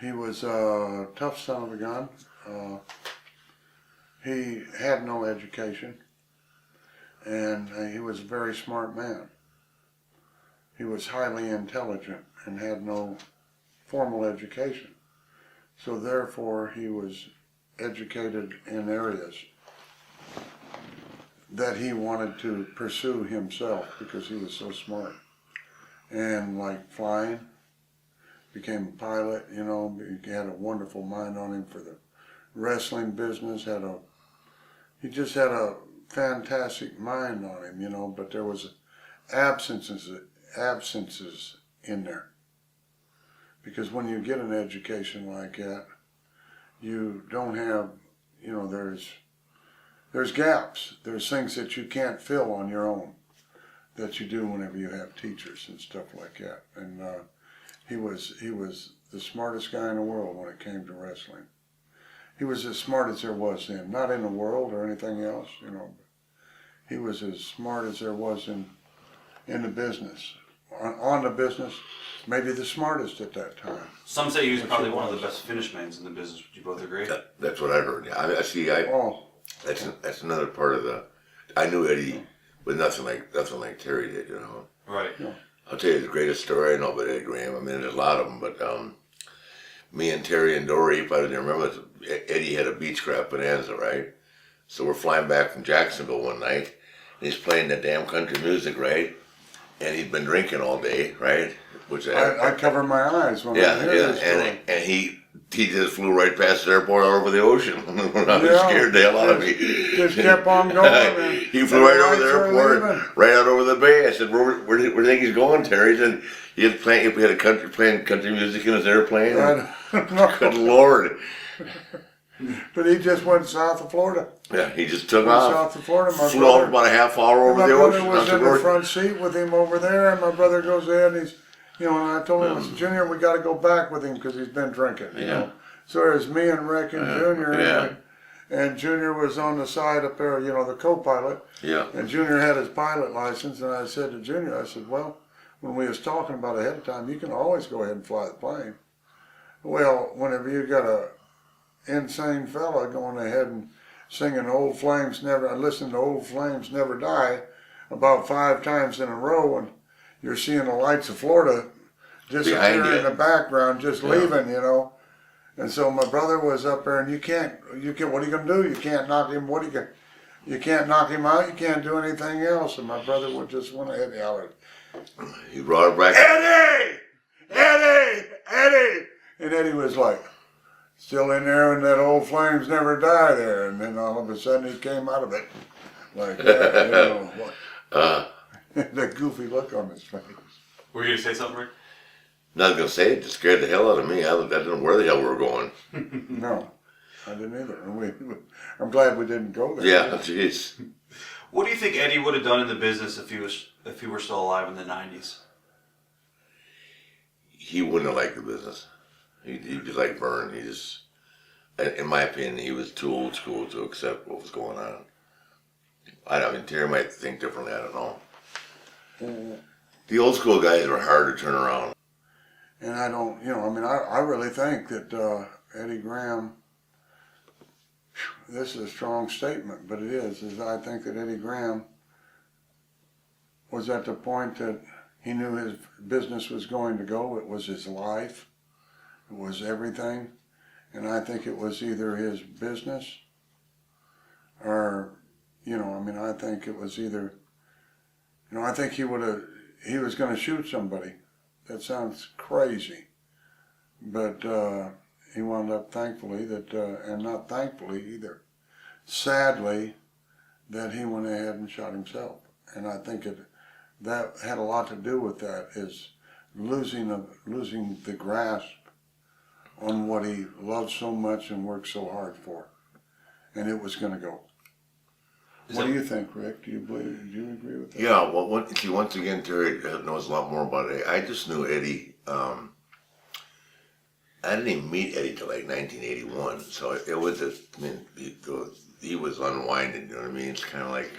He was a tough son of a gun. He had no education, and he was a very smart man. He was highly intelligent and had no formal education. So therefore, he was educated in areas that he wanted to pursue himself because he was so smart. And like flying, became a pilot, you know, he had a wonderful mind on him for the wrestling business, he just had a fantastic mind on him, you know, but there was absences in there. Because when you get an education like that, you don't have, you know, there's gaps. There's things that you can't fill on your own that you do whenever you have teachers and stuff like that. And he was the smartest guy in the world when it came to wrestling. He was as smart as there was then, not in the world or anything else, you know. He was as smart as there was in the business. On the business, maybe the smartest at that time. Some say he was probably one of the best finish mans in the business. Would you both agree? That's what I heard. Yeah, that's another part of the. I knew Eddie with nothing like Terry did, you know. Right. Yeah. I'll tell you the greatest story I know about Eddie Graham. I mean, there's a lot of them, but me and Terry and Dory, if I didn't remember, Eddie had a Beechcraft Bonanza, right? So we're flying back from Jacksonville one night, and he's playing that damn country music, right? And he'd been drinking all day, right? Which I cover my eyes when I hear this story. And he just flew right past the airport all over the ocean. I was scared the hell out of me. Just kept on going. He flew right over the airport, right out over the bay. I said, "Where do you think he's going, Terry?" He said, "He had playing country music in his airplane." Good Lord! But he just went south of Florida. Yeah, he just took off. South of Florida. Flew off about a half hour over the ocean. My brother was in the front seat with him over there, and my brother goes in. He's, you know, and I told him, I said, "Junior, we got to go back with him because he's been drinking." You know? So there's me and Rick and Junior, and Junior was on the side up there, you know, the co-pilot. Yeah. And Junior had his pilot license, and I said to Junior, I said, "Well, when we was talking about ahead of time, you can always go ahead and fly the plane." Well, whenever you got a insane fella going ahead and singing "Old Flames Never," I listened to "Old Flames Never Die" about 5 times in a row, and you're seeing the lights of Florida disappear in the background, just leaving, you know. And so my brother was up there, and you can't. What are you gonna do? You can't knock him. You can't knock him out. You can't do anything else. And my brother would just went ahead and yell, He brought it back. "Eddie, Eddie, Eddie!" And Eddie was like, still in there, and that "Old Flames Never Die" there. And then all of a sudden he came out of it like that, you know. That goofy look on his face. Were you going to say something, Rick? Not gonna say it. Just scared the hell out of me. I didn't know where the hell we were going. No, I didn't either. And I'm glad we didn't go there. Yeah, jeez. What do you think Eddie would have done in the business if he were still alive in the 90s? He wouldn't have liked the business. He'd be like Vern. He just, in my opinion, he was too old school to accept what was going on. I mean, Terry might think differently. I don't know. The old school guys are hard to turn around. And I don't, you know, I mean, I really think that Eddie Graham, this is a strong statement, but it is I think that Eddie Graham was at the point that he knew his business was going to go. It was his life. It was everything. And I think it was either his business or, you know, I mean, I think it was either, you know, I think he was going to shoot somebody. That sounds crazy. But he wound up thankfully and not thankfully either, sadly, that he went ahead and shot himself. And I think that had a lot to do with that, is losing the grasp on what he loved so much and worked so hard for. And it was going to go. What do you think, Rick? Do you agree with that? Yeah, well, once again, Terry knows a lot more about it. I just knew Eddie. I didn't even meet Eddie till like 1981, so it was just, I mean, he was unwinding, you know what I mean? It's kind of like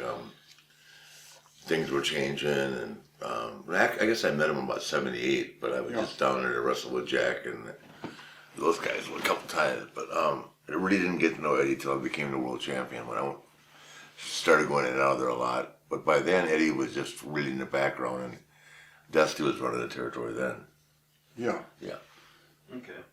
things were changing, and I guess I met him about 78, but I was just down there to wrestle with Jack, and those guys a couple times, but I really didn't get to know Eddie till I became the world champion when I started going in and out of there a lot. But by then, Eddie was just really in the background, and Dusty was running the territory then. Yeah. Yeah. Okay.